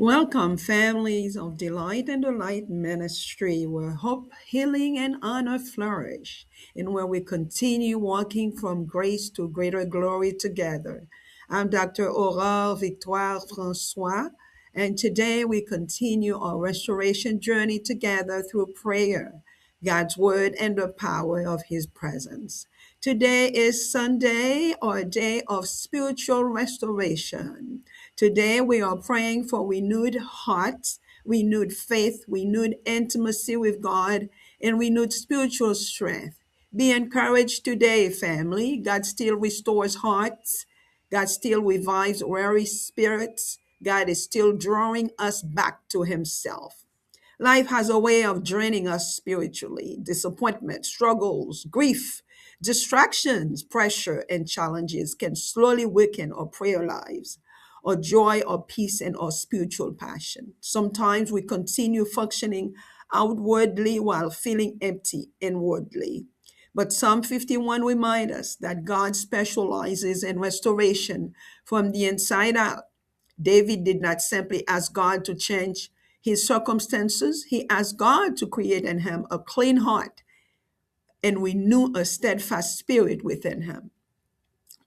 Welcome, families of Delight and Delight Ministry, where hope, healing, and honor flourish, and where we continue walking from grace to greater glory together. I'm Dr. Aurore Victoire Francois, and today we continue our restoration journey together through prayer, God's Word, and the power of His presence. Today is Sunday, or a day of spiritual restoration. Today we are praying for renewed hearts, renewed faith, renewed intimacy with God, and renewed spiritual strength. Be encouraged today, family. God still restores hearts. God still revives weary spirits. God is still drawing us back to Himself. Life has a way of draining us spiritually. Disappointment, struggles, grief, distractions, pressure, and challenges can slowly weaken our prayer lives, our joy, our peace, and our spiritual passion. Sometimes we continue functioning outwardly while feeling empty inwardly. But Psalm 51 reminds us that God specializes in restoration from the inside out. David did not simply ask God to change his circumstances, he asked God to create in him a clean heart and renew a steadfast spirit within him.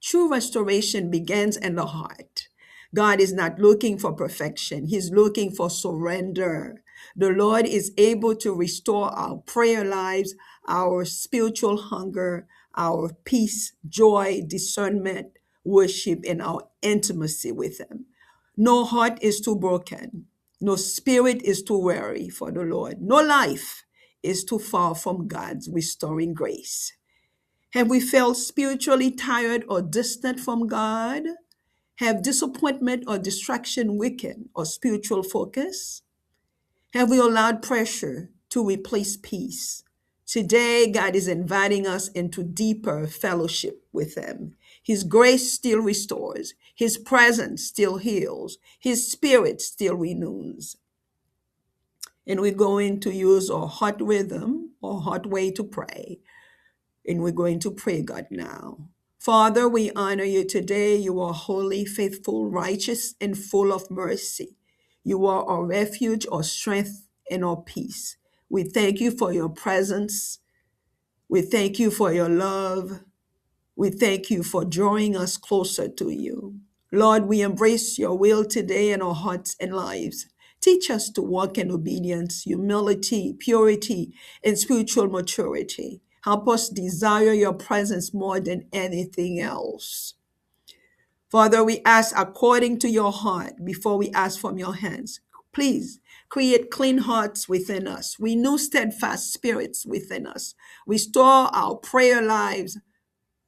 True restoration begins in the heart. God is not looking for perfection, He's looking for surrender. The Lord is able to restore our prayer lives, our spiritual hunger, our peace, joy, discernment, worship, and our intimacy with Him. No heart is too broken. No spirit is too weary for the Lord. No life is too far from God's restoring grace. Have we felt spiritually tired or distant from God? Have disappointment or distraction weakened our spiritual focus? Have we allowed pressure to replace peace? Today, God is inviting us into deeper fellowship with Him. His grace still restores, His presence still heals, His spirit still renews. And we're going to use our heart rhythm, our heart way to pray. And we're going to pray, God, now. Father, we honor you today. You are holy, faithful, righteous, and full of mercy. You are our refuge, our strength, and our peace. We thank you for your presence. We thank you for your love. We thank you for drawing us closer to you. Lord, we embrace your will today in our hearts and lives. Teach us to walk in obedience, humility, purity, and spiritual maturity. Help us desire your presence more than anything else. Father, we ask according to your heart before we ask from your hands. Please create clean hearts within us, renew steadfast spirits within us, restore our prayer lives,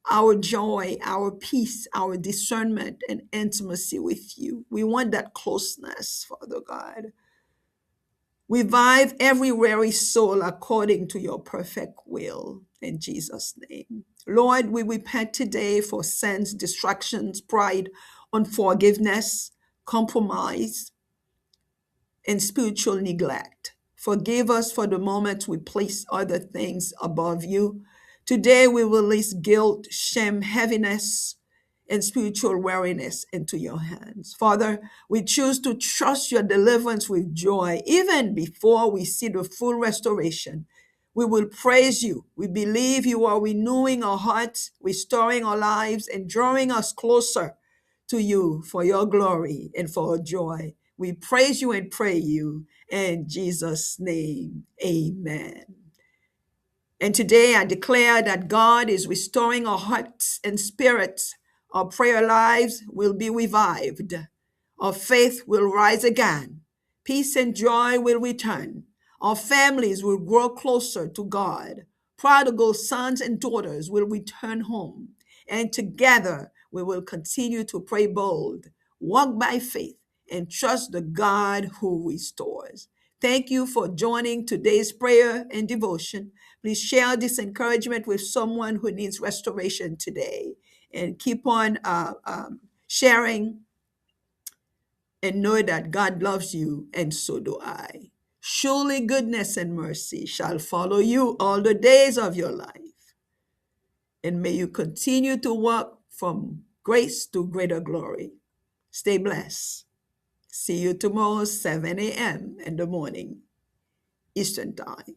our joy, our peace, our discernment, and intimacy with you. We want that closeness, Father God. Revive every weary soul according to your perfect will. In Jesus' name. Lord, we repent today for sins, distractions, pride, unforgiveness, compromise, and spiritual neglect. Forgive us for the moments we place other things above you. Today we release guilt, shame, heaviness, and spiritual weariness into your hands. Father, we choose to trust your deliverance with joy, even before we see the full restoration. We will praise you. We believe you are renewing our hearts, restoring our lives, and drawing us closer to you for your glory and for our joy. We praise you and pray you in Jesus' name. Amen. And today I declare that God is restoring our hearts and spirits. Our prayer lives will be revived. Our faith will rise again. Peace and joy will return. Our families will grow closer to God. Prodigal sons and daughters will return home. And together we will continue to pray bold, walk by faith, and trust the God who restores. Thank you for joining today's prayer and devotion. Please share this encouragement with someone who needs restoration today. And keep on sharing and know that God loves you, and so do I. Surely goodness and mercy shall follow you all the days of your life. And may you continue to walk from grace to greater glory. Stay blessed. See you tomorrow, 7 a.m. in the morning, Eastern Time.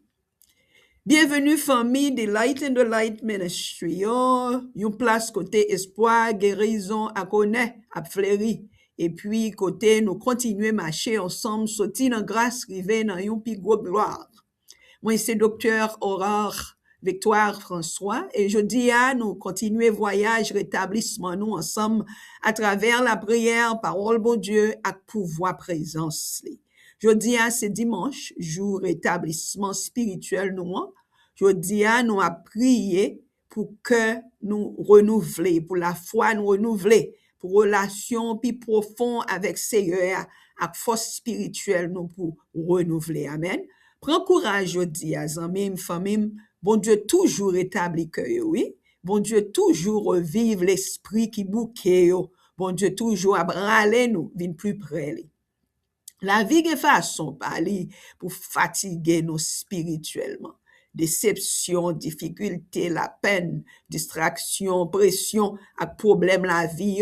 Bienvenue, famille de Light and the Light Ministry. Oh, yon place côté espoir, guérison, à connaître, à fleurir. Et puis, côté, nous continuer marcher ensemble, sortir dans grâce, river dans yon pi gros gloire. Moi, c'est Docteur Aurore Victoire François et je dis à nous continuer voyage, rétablissement nous ensemble à travers la prière, parole bon Dieu, à pouvoir présence. Je dis à ce dimanche, jour rétablissement spirituel nous. Je dis à nous à prier pour que nous renouveler, pour la foi nous renouveler, pour relation plus profonde avec Seigneur, à force spirituelle nous pour renouveler. Amen. Prends courage, je dis à Zamim, famille, bon Dieu toujours établi que oui. Bon Dieu toujours revive l'esprit qui bouquet, bon Dieu toujours abraller nous, vin plus près. La vie est façon parler pour fatiguer nous spirituellement. Déception, difficulté, la peine, distraction, pression, à problème la vie,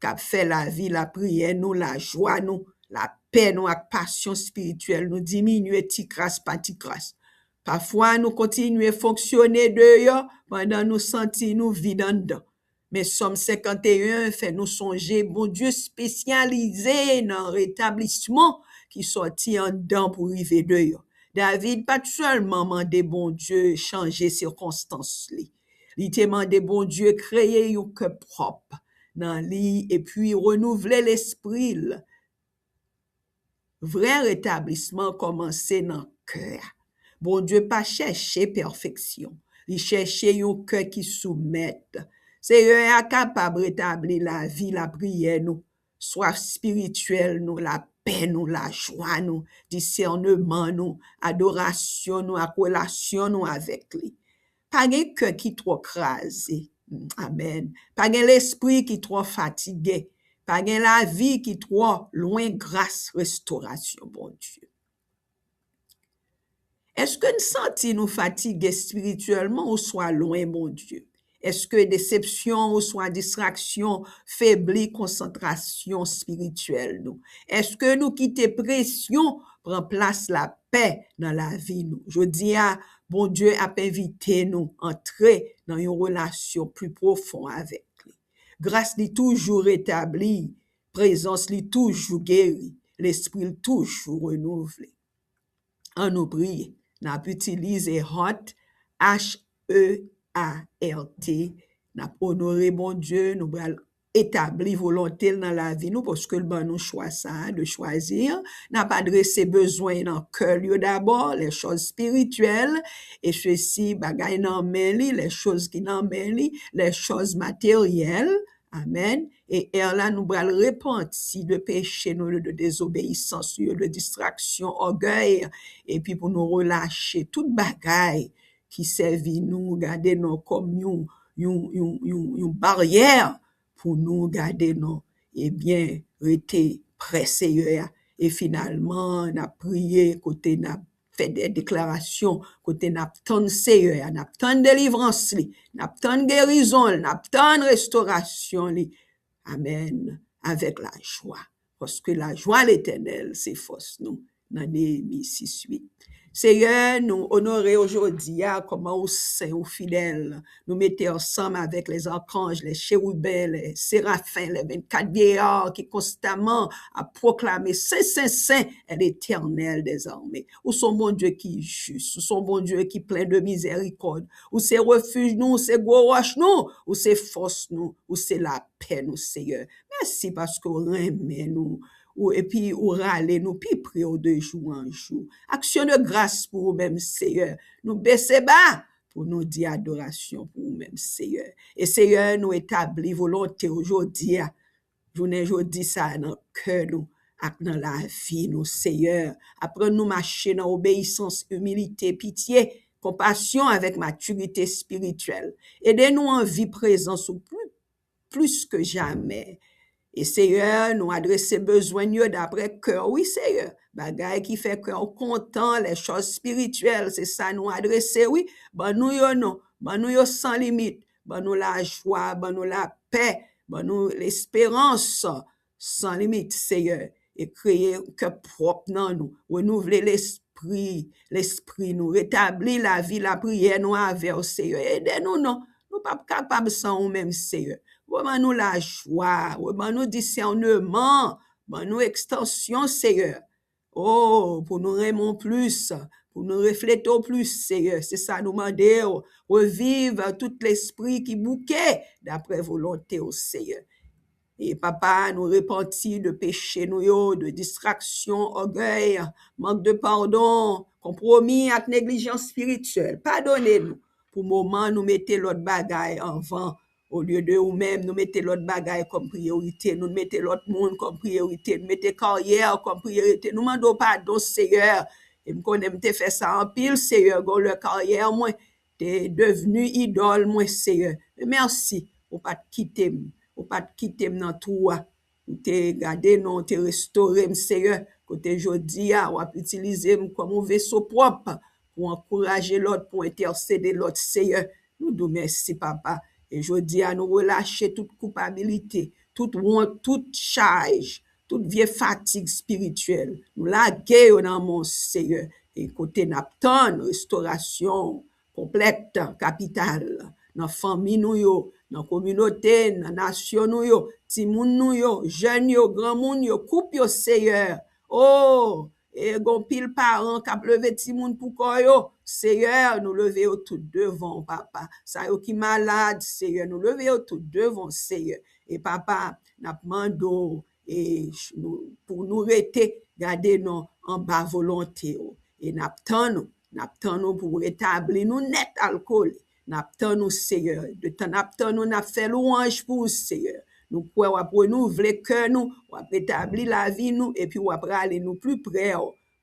qu'a fait la vie, la prière, nous, la joie, nous, la paix, nous, ak passion spirituelle, nous diminuer ti crasse, pas ti crasse. Parfois, nous continuons à fonctionner dehors pendant nous sentir nous vide en dedans. Mais Somme 51 fait nous songer, bon Dieu spécialisé dans le rétablissement qui sortit en dedans pour arriver dehors. David pas seulement demandé bon Dieu changer circonstances li. Il te demandé bon Dieu créer un cœur propre dans lui et puis renouveler l'esprit. Vrai rétablissement commencer dans le cœur. Bon Dieu pas chercher perfection. Il chercher un cœur qui soumette. Seigneur est capable de rétablir la vie, la prière, nous, soif spirituelle, nous, la paix, nous, la joie, nous, discernement, nous, adoration, nous, relation, nous, avec lui. Pas un cœur qui trop crasé. Amen. Pas un l'esprit qui trop fatigué. Pas un la vie qui trop loin grâce, restauration, bon Dieu. Est-ce que nous sentons nous fatigués spirituellement ou soit loin, bon Dieu? Est-ce que déception ou soit distraction faiblit concentration spirituelle nous? Est-ce que nous quitter pression prend place la paix dans la vie nous? Je dis à bon Dieu a invité nous entrer dans une relation plus profonde avec lui. Grâce lui toujours établie, présence lui toujours guérie, l'esprit toujours renouvelé. En nous prier, n'a utilisé HEART, H-E-A-R-T, n'a honoré bon Dieu, nous avons établi volonté dans la vie nous parce que le bon nous choix ça de choisir, n'a pas adressé besoin dans cœur lieu d'abord les choses spirituelles et ceci bagay nan men li, les choses qui nan men li, les choses matérielles. Amen. Et là, nous allons repentir de péché, de désobéissance, de distraction, orgueil, et puis pour nous relâcher toute bagaille qui servit nous, garder nous comme une barrière pour nous garder nous, et bien, rester pressés. Et finalement, on a prié, côté n'a fait des déclarations, côté n'a tant Seigneur, n'a tant délivrance, n'a tant guérison, n'a tant restauration. Amen. Avec la joie. Parce que la joie l'éternel, c'est force nous. Dans Néhémie 6:8. Seigneur, nous honorer aujourd'hui, comment au saint, au fidèle, nous mettez ensemble avec les archanges, les chérubins, les séraphins, les 24 vieillards qui constamment a proclamé Saint, Saint, Saint est l'éternel des armées. Ou son bon Dieu qui est juste, ou son bon Dieu qui est plein de miséricorde, ou c'est refuge nous, c'est gros roche nous, ou c'est force nous, ou c'est la paix nous, Seigneur. Merci parce que vous aimez nous. Et puis, ou râler, nous, puis prier de jour en jour. Action de grâce pour vous-même, Seigneur. Nous baisser bas pour nous dire adoration pour vous-même, Seigneur. Et Seigneur, nous établit volonté aujourd'hui. Journée aujourd'hui, ça, dans le cœur, nous, dans la vie, nous, Seigneur. Après, nous marcher dans obéissance, humilité, pitié, compassion avec maturité spirituelle. Aidez-nous en vie présence plus que jamais. Et Seigneur, nous adresser besoin d'après cœur. Oui, Seigneur. Bagay qui fait cœur content, les choses spirituelles, c'est ça nous adresser, oui. Ben nous yo non. Ben nous yo sans limite. Ben nous la joie, ben nous la paix, ben nous l'espérance sans limite, Seigneur. et créer un cœur propre dans nous, renouveler l'esprit nous, rétablir la vie, la prière nous avec, Seigneur. Aidez-nous, non. Nous ne sommes pas capables sans nous-mêmes, Seigneur. Vraiment nous la joie, vraiment nous discernement, nous extension, Seigneur. Oh, pour nous aimer plus, pour nous refléter plus, Seigneur. C'est ça, nous demander, revivre tout l'esprit qui bouquait d'après volonté, au Seigneur. Et papa, nous repentir de péché, de distraction, orgueil, manque de pardon, compromis avec négligence spirituelle. Pardonnez-nous. Pour le moment, nous mettons l'autre bagaille en vent. Au lieu de nous-mêmes, nous mettons l'autre bagaille comme priorité. Nous mettons l'autre monde comme priorité. Nous mettons carrière comme priorité. Nous demandons pardon, Seigneur. Et nous connaissons fait ça en pile, Seigneur. Dans le carrière, moi, t'es devenu idole, moi, Seigneur. Merci pour pas te quitter. Ou pas te quitter dans tout, ou te garder, non, te restaurer, Seigneur, côté jodi, ou utiliser comme un vaisseau propre pour encourager l'autre, pour intercéder l'autre, Seigneur. Nous nous merci, papa. Et jodi, nous relâcher toute culpabilité, toute honte, toute charge, toute vieille fatigue spirituelle. Nous la guerre dans mon Seigneur. Et côté napton, restauration complète, capitale, dans famille nous yo, dans communauté, dans nation nous yo, ti moun nou yo, jeune yo, grand moun yo, coupe yo, Seigneur. Oh, et gon pile parent qui a levé ti moun pour ko yo, Seigneur, nous lever yo tout devant, papa. Ça yo qui malade, Seigneur, nous lever yo tout devant, Seigneur. Et papa, n'a mando et pour nous rester, garder nous en bas volonté. Et n'attend nous pour rétablir nous net alcool. N'attend nous, Seigneur. De temps n'attend nous, n'a fait louange pour Seigneur. Nous pouvons renouveler cœur nous, rétablir la vie nous, et puis on va aller nous plus près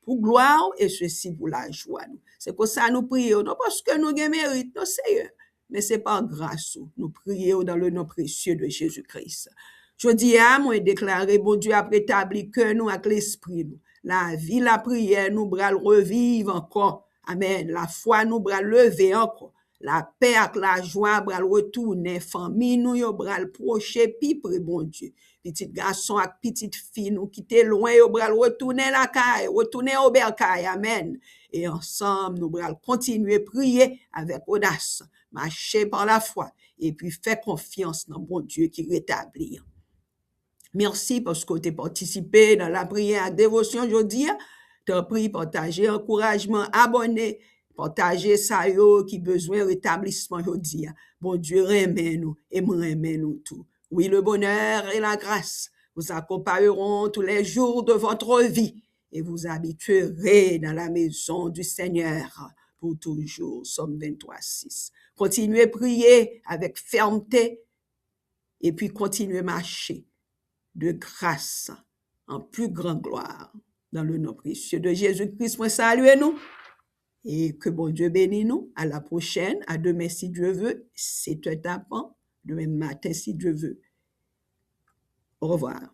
pour gloire et ceci pour la joie nous. C'est pour ça nous prions, non parce que nous avons mérite, non, Seigneur, mais c'est par grâce. Nous prions dans le nom précieux de Jésus-Christ. Je dis à moi déclarer, bon Dieu, a rétabli cœur nous avec l'esprit nous. La vie, la prière, nous bral revivre encore. Amen. La foi, nous bral lever encore. La paix avec la joie, bral retourner. Famille, nous, yo bral proche, puis près, bon Dieu. Petit garçon avec petite fille, nous quitter loin, yo bral retourner la caille, retourner au bercail. Amen. Et ensemble, nous bral continuer prier avec audace, marcher par la foi, et puis faire confiance dans bon Dieu qui rétablit. Merci parce que tu as participé dans la prière à dévotion aujourd'hui. Tu as pris, partagé, encouragement, abonné, partagé ça yo qui besoin de rétablissement aujourd'hui. Bon Dieu, remets-nous et remets-nous tout. Oui, le bonheur et la grâce vous accompagneront tous les jours de votre vie et vous habituerez dans la maison du Seigneur pour toujours. Somme 23:6. Continuez à prier avec fermeté et puis continuez à marcher de grâce en plus grande gloire dans le nom précieux de Jésus-Christ. Moi, saluez-nous et que bon Dieu bénisse nous. À la prochaine, à demain si Dieu veut. C'est un tapant, demain matin si Dieu veut. Au revoir.